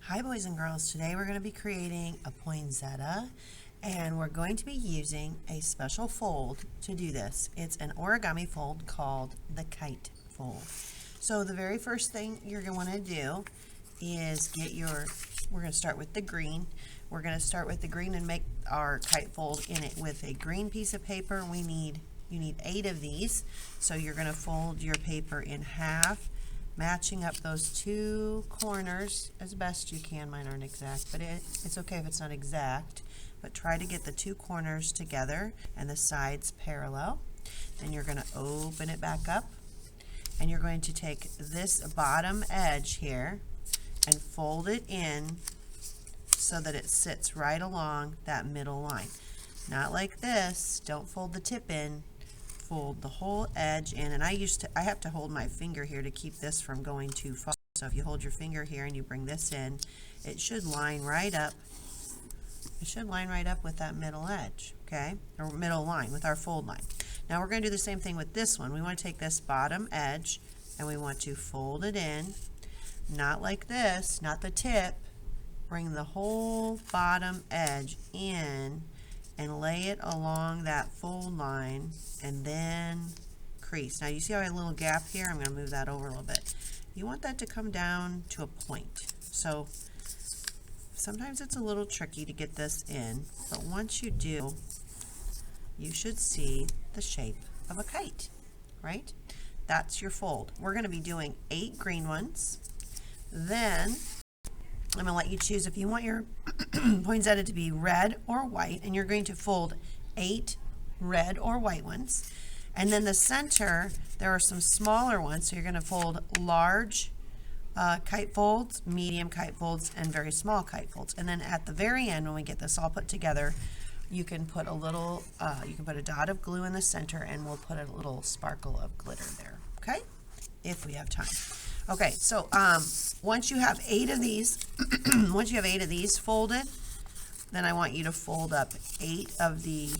Hi boys and girls, today we're going to be creating a poinsettia and we're going to be using a special fold to do this. It's an origami fold called the kite fold. So the very first thing you're going to want to do is we're going to start with the green. We're going to start with the green and make our kite fold in it with a green piece of paper. You need 8 of these. So you're going to fold your paper in half, matching up those 2 corners as best you can. Mine aren't exact, but it's okay if it's not exact, but try to get the 2 corners together and the sides parallel. Then you're going to open it back up and you're going to take this bottom edge here and fold it in so that it sits right along that middle line. Not like this. Don't fold the tip in. Fold the whole edge in, and I have to hold my finger here to keep this from going too far. So if you hold your finger here and you bring this in, it should line right up. It should line right up with that middle edge, okay? Or middle line with our fold line. Now we're going to do the same thing with this one. We want to take this bottom edge and we want to fold it in, not like this, not the tip. Bring the whole bottom edge in and lay it along that fold line and then crease. Now you see how I have a little gap here? I'm going to move that over a little bit. You want that to come down to a point. So sometimes it's a little tricky to get this in, but once you do, you should see the shape of a kite, right? That's your fold. We're going to be doing 8 green ones. Then I'm going to let you choose if you want your poinsettia to be red or white, and you're going to fold 8 red or white ones. And then the center, there are some smaller ones, so you're going to fold large kite folds, medium kite folds, and very small kite folds. And then at the very end, when we get this all put together, you can put a little, you can put a dot of glue in the center, and we'll put a little sparkle of glitter there, okay? If we have time. Okay, so once you have 8 of these, once you have 8 of these folded, then I want you to fold up 8 of the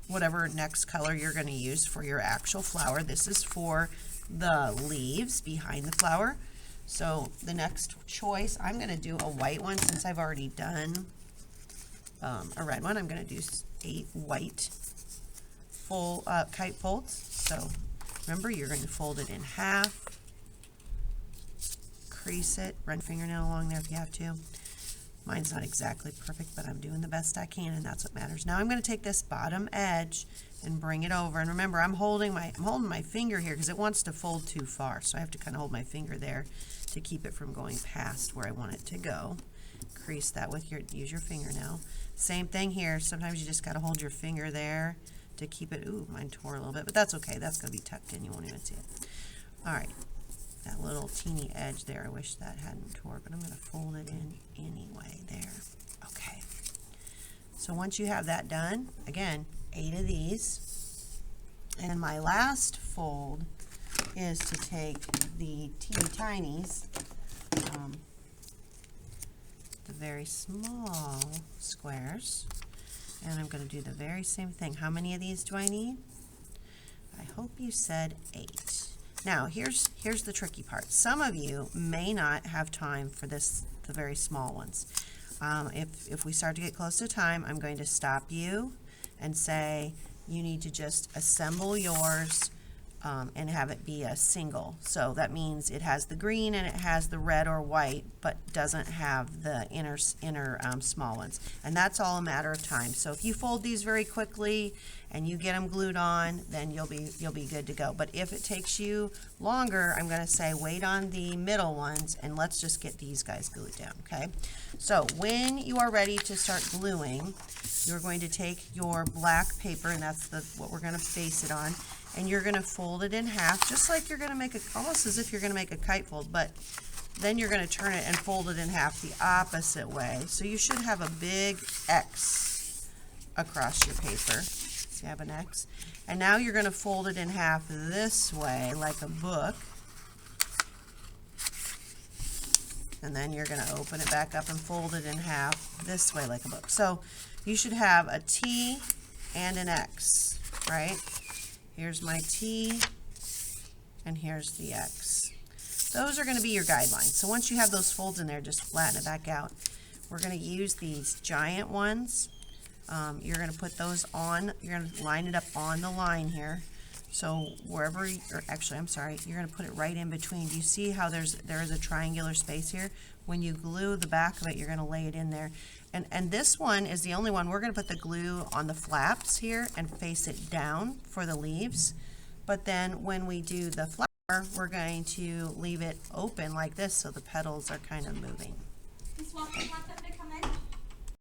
whatever next color you're going to use for your actual flower. This is for the leaves behind the flower. So the next choice, I'm going to do a white one since I've already done a red one. I'm going to do 8 white full kite folds. So remember, you're going to fold it in half. Crease it, run your fingernail along there if you have to. Mine's not exactly perfect, but I'm doing the best I can, and that's what matters. Now I'm going to take this bottom edge and bring it over. And remember, I'm holding my finger here because it wants to fold too far, so I have to kind of hold my finger there to keep it from going past where I want it to go. Crease that with use your fingernail. Same thing here. Sometimes you just got to hold your finger there to keep it. Ooh, mine tore a little bit, but that's okay. That's going to be tucked in. You won't even see it. All right. That little teeny edge there, I wish that hadn't tore, but I'm going to fold it in anyway there. Okay. So once you have that done, again, 8 of these. And my last fold is to take the teeny tinies, the very small squares, and I'm going to do the very same thing. How many of these do I need? I hope you said 8. Now, here's the tricky part. Some of you may not have time for the very small ones. If we start to get close to time, I'm going to stop you and say you need to just assemble yours and have it be a single. So that means it has the green and it has the red or white, but doesn't have the inner small ones. And that's all a matter of time. So if you fold these very quickly and you get them glued on, then you'll be good to go. But if it takes you longer, I'm going to say wait on the middle ones and let's just get these guys glued down, okay? So when you are ready to start gluing, you're going to take your black paper, and that's what we're going to base it on, and you're going to fold it in half, just like you're going to make almost as if you're going to make a kite fold, but then you're going to turn it and fold it in half the opposite way. So you should have a big X across your paper. So you have an X. And now you're going to fold it in half this way, like a book. And then you're going to open it back up and fold it in half this way, like a book. So you should have a T and an X, right? Here's my T, and here's the X. those are going to be your guidelines. So once you have those folds in there, just flatten it back out. We're going to use these giant ones. You're going to put those on, you're going to line it up on the line here. So wherever, or actually, I'm sorry, you're going to put it right in between. Do you see how there is a triangular space here? When you glue the back of it, you're going to lay it in there. And this one is the only one. We're going to put the glue on the flaps here and face it down for the leaves. But then when we do the flower, we're going to leave it open like this so the petals are kind of moving. Miss Walker, want that